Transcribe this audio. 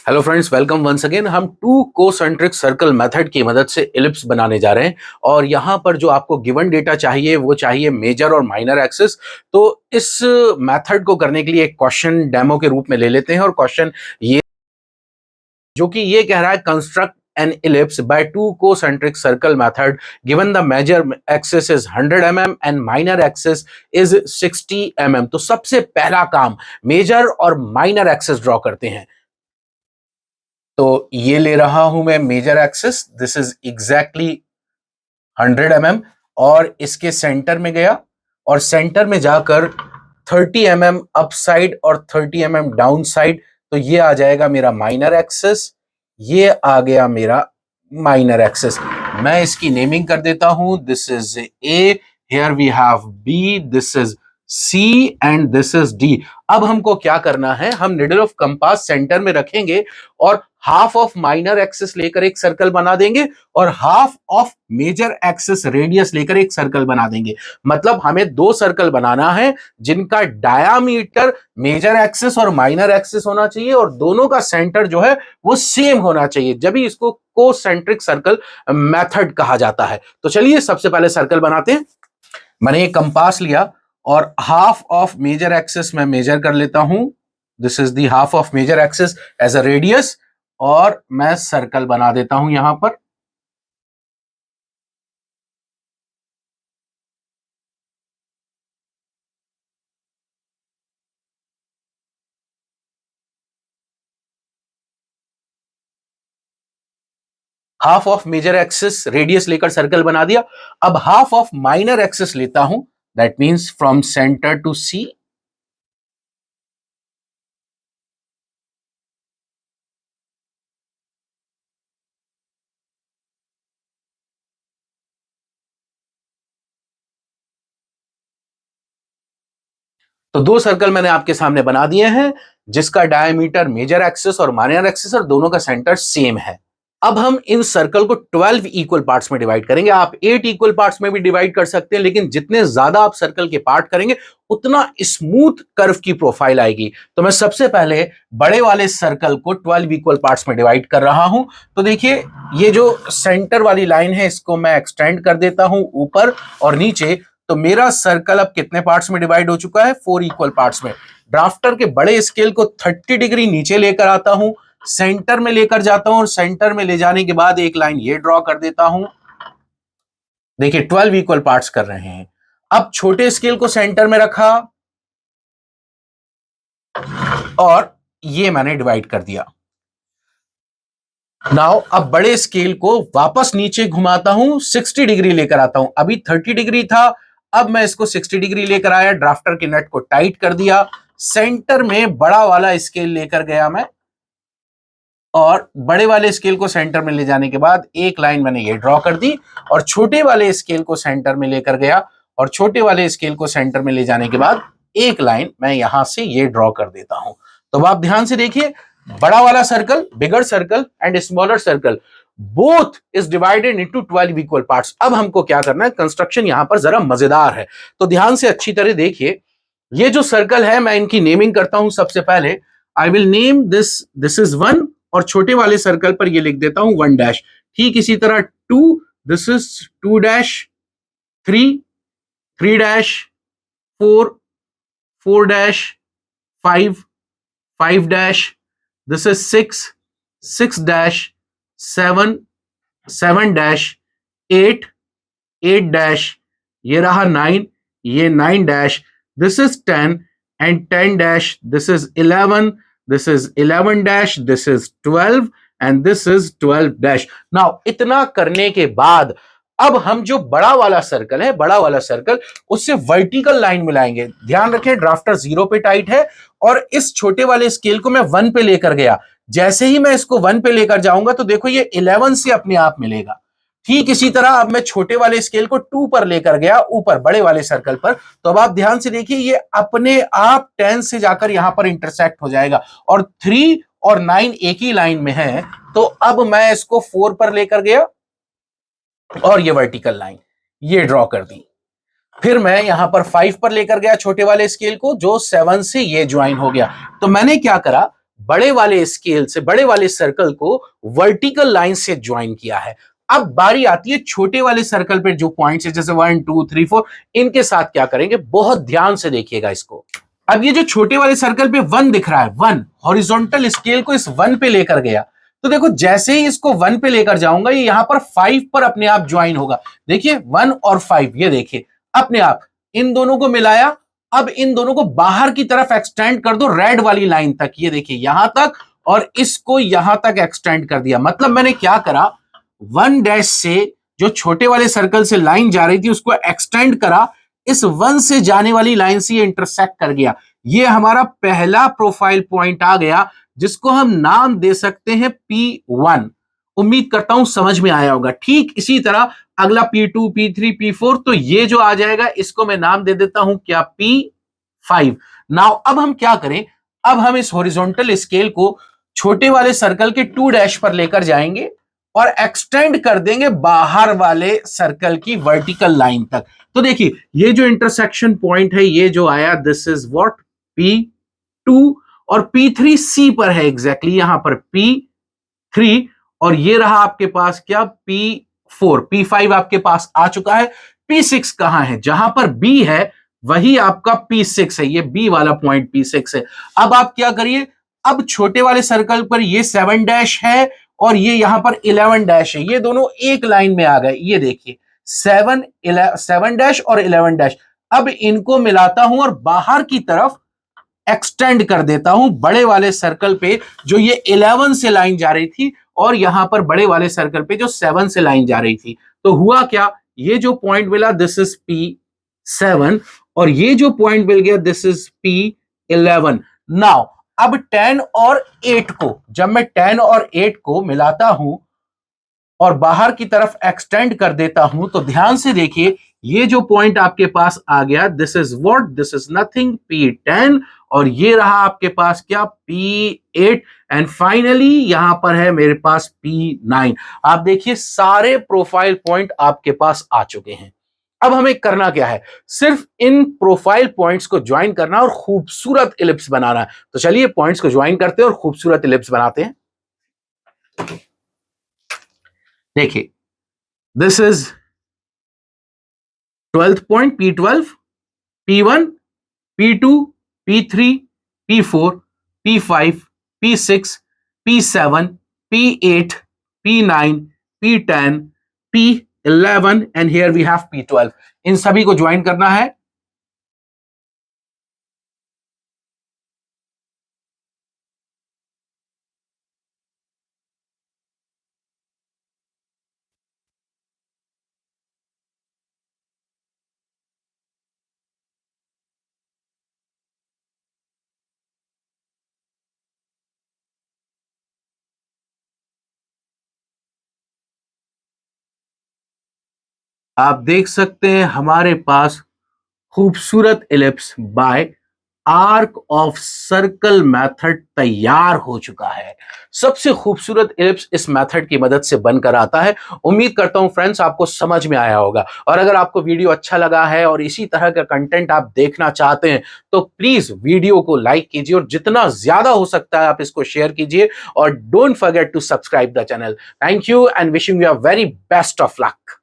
Hello friends, welcome once again. हम two concentric circle method की मदद से एलिप्स बनाने जा रहे हैं और यहाँ पर जो आपको गिवन डेटा चाहिए वो चाहिए मेजर और माइनर एक्सिस। तो इस मेथड को करने के लिए एक क्वेश्चन डेमो के रूप में ले लेते हैं और क्वेश्चन ये जो कि ये कह रहा है, construct N ellipse by two concentric circle method given the major axis is 100 mm and minor axis is 60 mm। तो सबसे पहला काम मेजर और माइनर एक्सिस ड्रॉ करते हैं। तो ये ले रहा हूं मैं major axis, this is exactly 100 mm और इसके सेंटर में गया और सेंटर में जाकर 30 mm अप साइड और 30 mm डाउन साइड। तो ये आ जाएगा मेरा माइनर एक्सिस, ये आ गया मेरा माइनर एक्सिस। मैं इसकी नेमिंग कर देता हूं, this is A, here we have B, this is C and this is D. अब हमको क्या करना है, हम निडल ऑफ कंपास सेंटर में रखेंगे और हाफ ऑफ माइनर एक्सिस लेकर एक सर्कल बना देंगे और half of major axis radius लेकर एक सर्कल बना देंगे। मतलब हमें दो सर्कल बनाना है जिनका डायामीटर मेजर एक्सिस और माइनर एक्सिस होना चाहिए और दोनों का सेंटर जो है वो सेम होना चाहिए, जब ही इसको कोसेंट्रिक सर्कल मेथड कहा जाता है। तो चलिए सबसे पहले सर्कल बनाते हैं। मैंने एक कंपास लिया और हाफ ऑफ मेजर एक्सिस मैं मेजर कर लेता हूं, this is the half of major axis as a radius और मैं सर्कल बना देता हूं यहां पर। Half of major axis radius लेकर सर्कल बना दिया। अब हाफ ऑफ माइनर एक्सिस लेता हूं, that means from centre to C. तो दो सर्कल मैंने आपके सामने बना दिए हैं जिसका डायमीटर मेजर एक्सिस और माइनर एक्सिस और दोनों का सेंटर सेम है। अब हम इन सर्कल को 12 इक्वल पार्ट्स में डिवाइड करेंगे। आप 8 इक्वल पार्ट्स में भी डिवाइड कर सकते हैं, लेकिन जितने ज्यादा आप सर्कल के पार्ट करेंगे उतना स्मूथ कर्व की प्रोफाइल आएगी। तो मैं सबसे पहले बड़े वाले सर्कल को 12 इक्वल पार्ट्स में डिवाइड कर रहा हूं। तो देखिए, ये जो सेंटर वाली लाइन है इसको मैं एक्सटेंड कर देता हूं ऊपर और नीचे। तो मेरा सर्कल अब कितने पार्ट्स में डिवाइड हो चुका है? 4 इक्वल पार्ट्स में। ड्राफ्टर के बड़े स्केल को 30 डिग्री नीचे लेकर आता हूं, सेंटर में लेकर जाता हूं और सेंटर में ले जाने के बाद एक लाइन ये ड्रॉ कर देता हूं। देखिए 12 इक्वल पार्ट्स कर रहे हैं। अब छोटे स्केल को सेंटर में रखा और ये मैंने डिवाइड कर दिया। नाउ अब बड़े स्केल को वापस नीचे घुमाता हूं, 60 डिग्री लेकर आता हूं। अभी 30 डिग्री था, अब मैं इसको 60 डिग्री लेकर आया, ड्राफ्टर के नट को टाइट कर दिया, सेंटर में बड़ा वाला स्केल लेकर गया मैं और बड़े वाले स्केल को सेंटर में ले जाने के बाद एक लाइन मैंने ये ड्रॉ कर दी और छोटे वाले स्केल को सेंटर में लेकर गया और छोटे वाले स्केल को सेंटर में ले जाने के बाद एक लाइन मैं यहां से ये ड्रॉ कर देता हूं। तो आप ध्यान से देखिए, बड़ा वाला circle, bigger circle and smaller circle both is divided into 12 equal parts. अब हमको क्या करना है, कंस्ट्रक्शन यहां पर जरा मजेदार है, तो ध्यान से अच्छी तरह देखिए। ये जो सर्कल है मैं इनकी नेमिंग करता हूं। सबसे पहले I will name this is 1 और छोटे वाले सर्कल पर ये लिख देता हूं 1 डैश। ठीक इसी तरह 2, this is 2 dash, 3 dash, 4 dash, 5 dash, this is 6 dash, 7 dash, 8 dash, ये रहा 9, ये 9 dash, this is 10 and 10 dash, this is 11, this is 11 dash, this is 12 and this is 12 dash। now इतना करने के बाद अब हम जो बड़ा वाला सर्कल है, बड़ा वाला सर्कल उससे वर्टिकल लाइन मिलाएंगे। ध्यान रखें, ड्राफ्टर 0 पे टाइट है और इस छोटे वाले स्केल को मैं 1 पे लेकर गया। जैसे ही मैं इसको 1 पे लेकर जाऊंगा तो देखो ये 11 से अपने आप मिलेगा। ठीक इसी तरह अब मैं छोटे वाले स्केल को 2 पर लेकर गया, ऊपर बड़े वाले सर्कल पर। तो अब आप ध्यान से देखिए, ये अपने आप 10 से जाकर यहां पर इंटरसेक्ट हो जाएगा और 3 और 9 एक ही लाइन में है। तो अब मैं इसको 4 पर लेकर गया और ये वर्टिकल लाइन ये ड्रॉ कर दी। फिर मैं यहां पर 5 पर लेकर गया छोटे वाले स्केल को, जो 7 से ये ज्वाइन हो गया। तो मैंने क्या करा, बड़े वाले स्केल से, बड़े वाले सर्कल को वर्टिकल लाइन से ज्वाइन किया है। अब बारी आती है छोटे वाले सर्कल पे जो पॉइंट्स है, जैसे 1 2 3 4, इनके साथ क्या करेंगे, बहुत ध्यान से देखिएगा इसको। अब ये जो छोटे वाले सर्कल पे 1 दिख रहा है, 1 हॉरिजॉन्टल स्केल को इस 1 पे लेकर गया, तो देखो जैसे ही इसको 1 पे लेकर जाऊंगा, ये यहां पर 5 पर अपने आप ज्वाइन होगा। देखिए 1 और 5, ये देखिए अपने आप इन दोनों को मिलाया। अब इन दोनों को बाहर की तरफ एक्सटेंड कर दो रेड वाली लाइन तक, ये देखिए यहां तक, और इसको यहां तक एक्सटेंड कर दिया। मतलब मैंने क्या करा, 1 डैश से जो छोटे वाले सर्कल से लाइन जा रही थी उसको एक्सटेंड करा, इस 1 से जाने वाली लाइन से ये इंटरसेक्ट कर गया। ये हमारा पहला प्रोफाइल पॉइंट आ गया, जिसको हम नाम दे सकते हैं P1। उम्मीद करता हूं समझ में आया होगा। ठीक इसी तरह अगला P2 P3 P4, तो ये जो आ जाएगा इसको मैं नाम दे देता हूं क्या, P5। नाउ अब हम क्या करें, अब हम इस हॉरिजॉन्टल स्केल को छोटे वाले सर्कल के 2 डैश पर लेकर जाएंगे और एक्सटेंड कर देंगे बाहर वाले सर्कल की वर्टिकल लाइन तक। तो देखिए ये जो इंटरसेक्शन पॉइंट है, ये जो आया, दिस इज व्हाट, P2, और P3 C पर है एग्जैक्टली, यहां पर P3, और ये रहा आपके पास क्या, P4। P5 आपके पास आ चुका है। P6 कहां है, जहां पर B है वही आपका P6 है, ये B वाला पॉइंट P6 है। अब आप क्या करिए, अब छोटे वाले सर्कल पर ये 7 डैश है और ये यहां पर 11 डैश है, ये दोनों एक लाइन में आ गए। ये देखिए 7 डैश और 11 डैश। अब इनको मिलाता हूं और बाहर की तरफ एक्सटेंड कर देता हूं बड़े वाले सर्कल पे, जो ये 11 से लाइन जा रही थी, और यहां पर बड़े वाले सर्कल पे जो 7 से लाइन जा रही थी। तो हुआ क्या, ये जो पॉइंट मिला, दिस इज P7, और ये जो पॉइंट मिल गया, दिस इज P11। नाउ अब 10 और 8 को, जब मैं 10 और 8 को मिलाता हूं और बाहर की तरफ एक्सटेंड कर देता हूं, तो ध्यान से देखिए ये जो पॉइंट आपके पास आ गया, this is what, this is nothing, P10, और ये रहा आपके पास क्या, P8, एंड फाइनली यहां पर है मेरे पास P9। आप देखिए सारे प्रोफाइल पॉइंट आपके पास आ चुके हैं। अब हमें करना क्या है, सिर्फ इन प्रोफाइल पॉइंट्स को ज्वाइन करना और खूबसूरत इलिप्स बनाना है। तो चलिए पॉइंट्स को ज्वाइन करते हैं और खूबसूरत इलिप्स बनाते हैं। देखिए this is 12th point, P12, P1, P2, P3, P4, P5, P6, P7, P8, P9, P10, P11, and here we have P12। इन सभी को ज्वाइन करना है। आप देख सकते हैं हमारे पास खूबसूरत ellipse by arc of circle method तैयार हो चुका है। सबसे खूबसूरत इलिप्स इस मेथड की मदद से बनकर आता है। उम्मीद करता हूं फ्रेंड्स आपको समझ में आया होगा, और अगर आपको वीडियो अच्छा लगा है और इसी तरह का कंटेंट आप देखना चाहते हैं तो प्लीज वीडियो को लाइक कीजिए और जितना ज्यादा हो सकता है आप इसको शेयर कीजिए, और don't forget to subscribe the channel. Thank you and wishing you a very best of luck.